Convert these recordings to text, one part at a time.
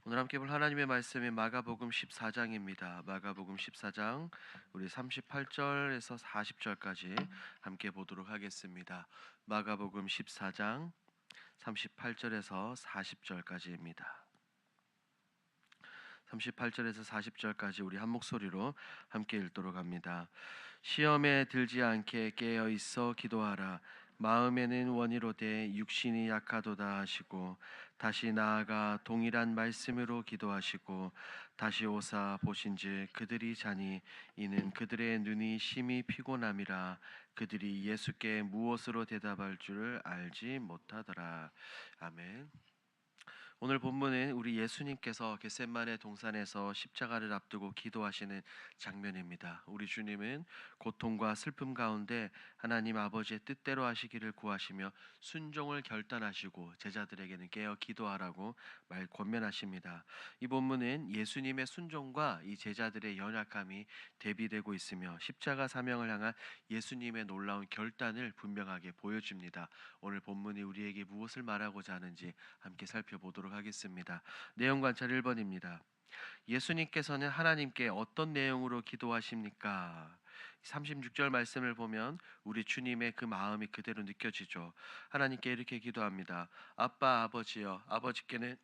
오늘 함께 볼 하나님의 말씀이 마가복음 14장입니다. 마가복음 14장 우리 38절에서 40절까지 함께 보도록 하겠습니다. 마가복음 14장 38절에서 40절까지입니다. 38절에서 40절까지 우리 한 목소리로 함께 읽도록 합니다. 시험에 들지 않게 깨어 있어 기도하라. 마음에는 원이로되 육신이 약하도다 하시고 다시 나아가 동일한 말씀으로 기도하시고 다시 오사 보신즉 그들이 자니 이는 그들의 눈이 심히 피곤함이라. 그들이 예수께 무엇으로 대답할 줄을 알지 못하더라. 아멘. 오늘 본문은 우리 예수님께서 겟세마네 동산에서 십자가를 앞두고 기도하시는 장면입니다. 우리 주님은 고통과 슬픔 가운데 하나님 아버지의 뜻대로 하시기를 구하시며 순종을 결단하시고 제자들에게는 깨어 기도하라고 권면하십니다. 이 본문은 예수님의 순종과 이 제자들의 연약함이 대비되고 있으며 십자가 사명을 향한 예수님의 놀라운 결단을 분명하게 보여줍니다. 오늘 본문이 우리에게 무엇을 말하고자 하는지 함께 살펴보도록 하겠습니다. 내용 관찰 1번입니다. 예수님께서는 하나님께 어떤 내용으로 기도하십니까? 36절 말씀을 보면 우리 주님의 그 마음이 그대로 느껴지죠. 하나님께 이렇게 기도합니다. 아빠 아버지여, 아버지께는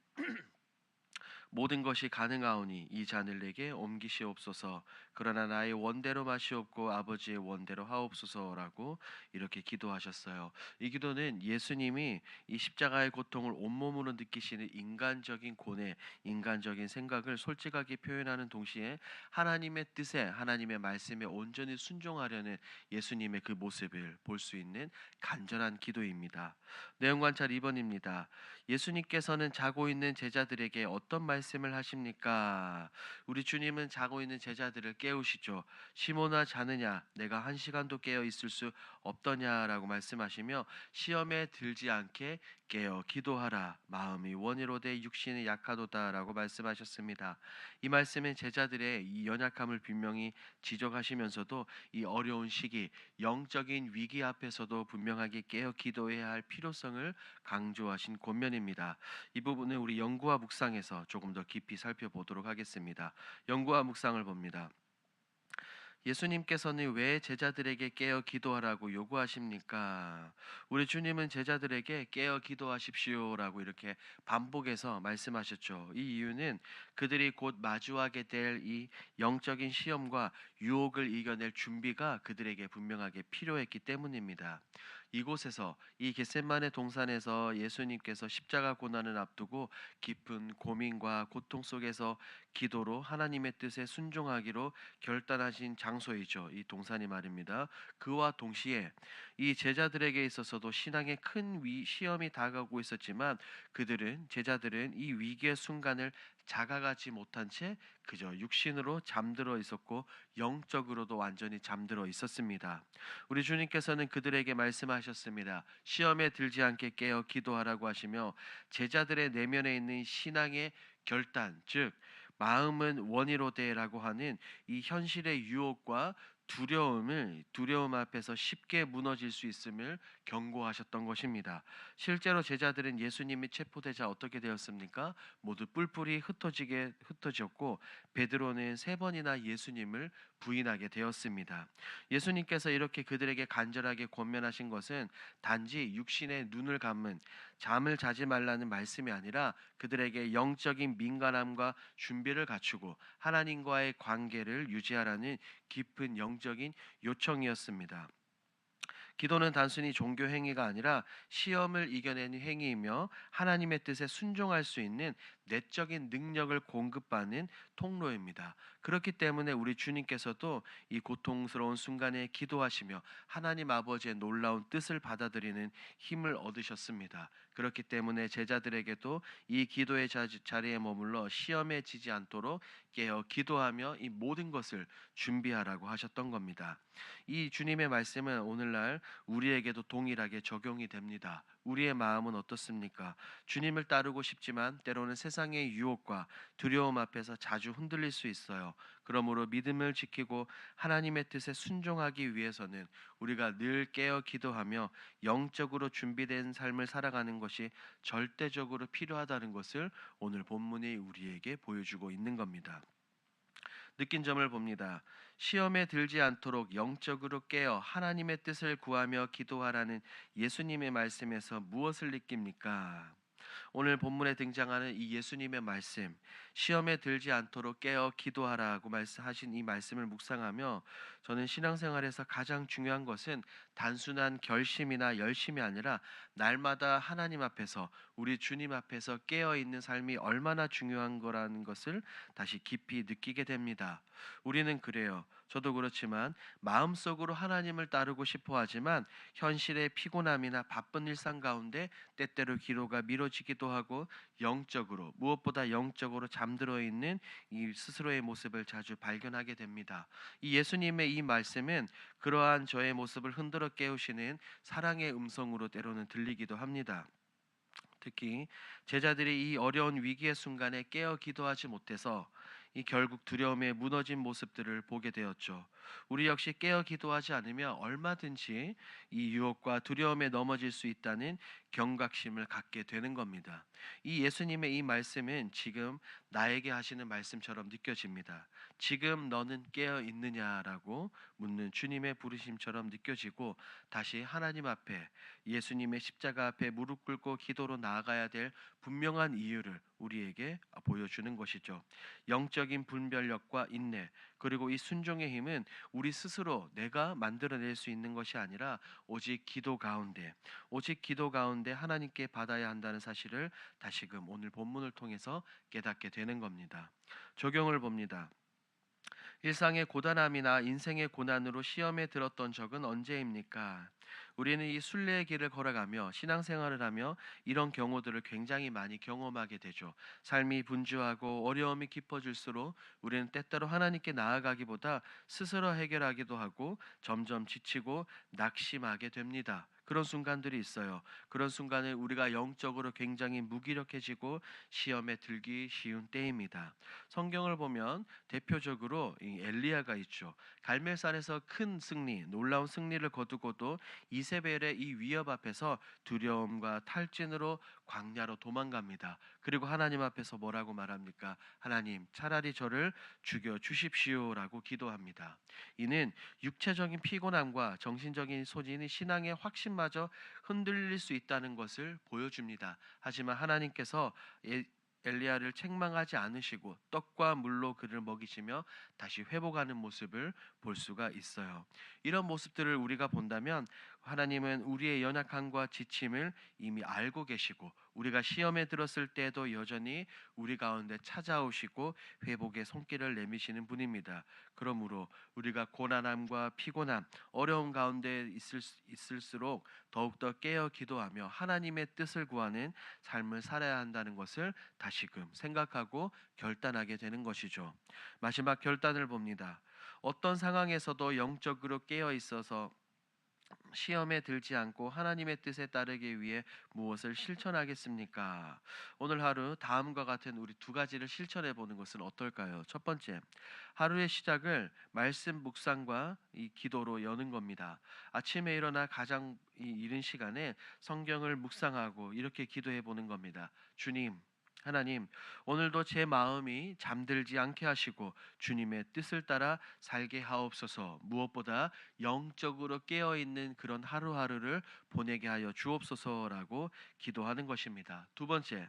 모든 것이 가능하오니 이 잔을 내게 옮기시옵소서. 그러나 나의 원대로 마시옵고 아버지의 원대로 하옵소서라고 이렇게 기도하셨어요. 이 기도는 예수님이 이 십자가의 고통을 온몸으로 느끼시는 인간적인 고뇌, 인간적인 생각을 솔직하게 표현하는 동시에 하나님의 뜻에, 하나님의 말씀에 온전히 순종하려는 예수님의 그 모습을 볼 수 있는 간절한 기도입니다. 내용 관찰 2번입니다. 예수님께서는 자고 있는 제자들에게 어떤 말씀을 하십니까? 우리 주님은 자고 있는 제자들을 깨우시죠. 시몬아 자느냐? 내가 한 시간도 깨어 있을 수 없더냐라고 말씀하시며 시험에 들지 않게 깨어 기도하라. 마음이 원이로되 육신이 약하도다라고 말씀하셨습니다. 이 말씀은 제자들의 이 연약함을 분명히 지적하시면서도 이 어려운 시기, 영적인 위기 앞에서도 분명하게 깨어 기도해야 할 필요성을 강조하신 권면입니다. 이 부분은 우리 연구와 묵상에서 조금 더 깊이 살펴보도록 하겠습니다. 연구와 묵상을 봅니다. 예수님께서는 왜 제자들에게 깨어 기도하라고 요구하십니까? 우리 주님은 제자들에게 깨어 기도하십시오라고 이렇게 반복해서 말씀하셨죠. 이 이유는 그들이 곧 마주하게 될 이 영적인 시험과 유혹을 이겨낼 준비가 그들에게 분명하게 필요했기 때문입니다. 이곳에서 이 겟세마네 동산에서 예수님께서 십자가 고난을 앞두고 깊은 고민과 고통 속에서 기도로 하나님의 뜻에 순종하기로 결단하신 장소이죠. 이 동산이 말입니다. 그와 동시에 이 제자들에게 있어서도 신앙의 큰 시험이 다가오고 있었지만 제자들은 이 위기의 순간을 자각하지 못한 채 그저 육신으로 잠들어 있었고 영적으로도 완전히 잠들어 있었습니다. 우리 주님께서는 그들에게 말씀하셨습니다. 시험에 들지 않게 깨어 기도하라고 하시며 제자들의 내면에 있는 신앙의 결단, 즉 마음은 원이로되라고 하는 이 현실의 유혹과 두려움 앞에서 쉽게 무너질 수 있음을 경고하셨던 것입니다. 실제로 제자들은 예수님이 체포되자 어떻게 되었습니까? 모두 뿔뿔이 흩어졌고 베드로는 3번이나 예수님을 부인하게 되었습니다. 예수님께서 이렇게 그들에게 간절하게 권면하신 것은 단지 육신의 눈을 감은 잠을 자지 말라는 말씀이 아니라 그들에게 영적인 민감함과 준비를 갖추고 하나님과의 관계를 유지하라는 깊은 영적인 요청이었습니다. 기도는 단순히 종교 행위가 아니라 시험을 이겨내는 행위이며 하나님의 뜻에 순종할 수 있는 내적인 능력을 공급받는 통로입니다. 그렇기 때문에 우리 주님께서도 이 고통스러운 순간에 기도하시며 하나님 아버지의 놀라운 뜻을 받아들이는 힘을 얻으셨습니다. 그렇기 때문에 제자들에게도 이 기도의 자리에 머물러 시험에 지지 않도록 깨어 기도하며 이 모든 것을 준비하라고 하셨던 겁니다. 이 주님의 말씀은 오늘날 우리에게도 동일하게 적용이 됩니다. 우리의 마음은 어떻습니까? 주님을 따르고 싶지만 때로는 세상의 유혹과 두려움 앞에서 자주 흔들릴 수 있어요. 그러므로 믿음을 지키고 하나님의 뜻에 순종하기 위해서는 우리가 늘 깨어 기도하며 영적으로 준비된 삶을 살아가는 것이 절대적으로 필요하다는 것을 오늘 본문이 우리에게 보여주고 있는 겁니다. 느낀 점을 봅니다. 시험에 들지 않도록 영적으로 깨어 하나님의 뜻을 구하며 기도하라는 예수님의 말씀에서 무엇을 느낍니까? 오늘 본문에 등장하는 이 예수님의 말씀, 시험에 들지 않도록 깨어 기도하라고 말씀하신 이 말씀을 묵상하며 저는 신앙생활에서 가장 중요한 것은 단순한 결심이나 열심이 아니라 날마다 하나님 앞에서 우리 주님 앞에서 깨어 있는 삶이 얼마나 중요한 거라는 것을 다시 깊이 느끼게 됩니다. 우리는 그래요. 저도 그렇지만 마음속으로 하나님을 따르고 싶어 하지만 현실의 피곤함이나 바쁜 일상 가운데 때때로 기도가 미뤄지기도 하고 영적으로 무엇보다 영적으로 잠들어 있는 이 스스로의 모습을 자주 발견하게 됩니다. 이 예수님의 이 말씀은 그러한 저의 모습을 흔들어 깨우시는 사랑의 음성으로 때로는 들리기도 합니다. 특히 제자들이 이 어려운 위기의 순간에 깨어 기도하지 못해서 이 결국 두려움에 무너진 모습들을 보게 되었죠. 우리 역시 깨어 기도하지 않으면 얼마든지 이 유혹과 두려움에 넘어질 수 있다는 경각심을 갖게 되는 겁니다. 이 예수님의 이 말씀은 지금 나에게 하시는 말씀처럼 느껴집니다. 지금 너는 깨어 있느냐라고 묻는 주님의 부르심처럼 느껴지고 다시 하나님 앞에 예수님의 십자가 앞에 무릎 꿇고 기도로 나아가야 될 분명한 이유를 우리에게 보여주는 것이죠. 영적인 분별력과 인내 그리고 이 순종의 힘은 우리 스스로 내가 만들어낼 수 있는 것이 아니라 오직 기도 가운데 하나님께 받아야 한다는 사실을 다시금 오늘 본문을 통해서 깨닫게 되는 겁니다. 적용을 봅니다. 일상의 고단함이나 인생의 고난으로 시험에 들었던 적은 언제입니까? 우리는 이 순례의 길을 걸어가며 신앙생활을 하며 이런 경우들을 굉장히 많이 경험하게 되죠. 삶이 분주하고 어려움이 깊어질수록 우리는 때때로 하나님께 나아가기보다 스스로 해결하기도 하고 점점 지치고 낙심하게 됩니다. 그런 순간들이 있어요. 그런 순간에 우리가 영적으로 굉장히 무기력해지고 시험에 들기 쉬운 때입니다. 성경을 보면 대표적으로 이 엘리야가 있죠. 갈멜산에서 큰 승리, 놀라운 승리를 거두고도 이세벨의 이 위협 앞에서 두려움과 탈진으로 광야로 도망갑니다. 그리고 하나님 앞에서 뭐라고 말합니까? 하나님, 차라리 저를 죽여 주십시오라고 기도합니다. 이는 육체적인 피곤함과 정신적인 소진이 신앙의 확신마저 흔들릴 수 있다는 것을 보여줍니다. 하지만 하나님께서 엘리야를 책망하지 않으시고 떡과 물로 그를 먹이시며 다시 회복하는 모습을 볼 수가 있어요. 이런 모습들을 우리가 본다면 하나님은 우리의 연약함과 지침을 이미 알고 계시고 우리가 시험에 들었을 때도 여전히 우리 가운데 찾아오시고 회복의 손길을 내미시는 분입니다. 그러므로 우리가 고난함과 피곤함, 어려움 가운데 있을수록 더욱더 깨어 기도하며 하나님의 뜻을 구하는 삶을 살아야 한다는 것을 다시금 생각하고 결단하게 되는 것이죠. 마지막 결단을 봅니다. 어떤 상황에서도 영적으로 깨어 있어서 시험에 들지 않고 하나님의 뜻에 따르기 위해 무엇을 실천하겠습니까? 오늘 하루 다음과 같은 우리 두 가지를 실천해 보는 것은 어떨까요? 첫 번째, 하루의 시작을 말씀 묵상과 이 기도로 여는 겁니다. 아침에 일어나 가장 이른 시간에 성경을 묵상하고 이렇게 기도해 보는 겁니다. 주님, 하나님, 오늘도 제 마음이 잠들지 않게 하시고 주님의 뜻을 따라 살게 하옵소서. 무엇보다 영적으로 깨어 있는 그런 하루하루를 보내게 하여 주옵소서라고 기도하는 것입니다. 두 번째,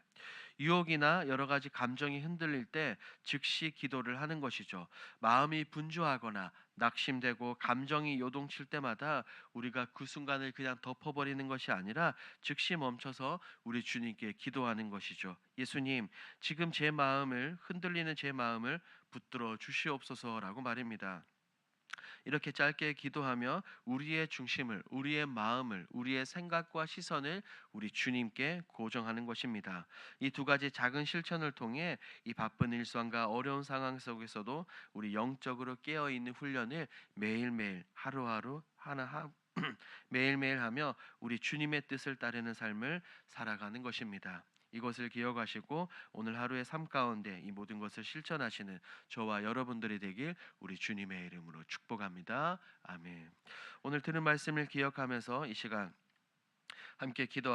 유혹이나 여러 가지 감정이 흔들릴 때 즉시 기도를 하는 것이죠. 마음이 분주하거나 낙심되고 감정이 요동칠 때마다 우리가 그 순간을 그냥 덮어버리는 것이 아니라 즉시 멈춰서 우리 주님께 기도하는 것이죠. 예수님, 지금 제 마음을 흔들리는 제 마음을 붙들어 주시옵소서라고 말입니다. 이렇게 짧게 기도하며 우리의 중심을, 우리의 마음을, 우리의 생각과 시선을 우리 주님께 고정하는 것입니다. 이 두 가지 작은 실천을 통해 이 바쁜 일상과 어려운 상황 속에서도 우리 영적으로 깨어 있는 훈련을 매일매일 하루하루 매일매일 하며 우리 주님의 뜻을 따르는 삶을 살아가는 것입니다. 이것을 기억하시고 오늘 하루의 삶 가운데 이 모든 것을 실천하시는 저와 여러분들이 되길 우리 주님의 이름으로 축복합니다. 아멘. 오늘 들은 말씀을 기억하면서 이 시간 함께 기도하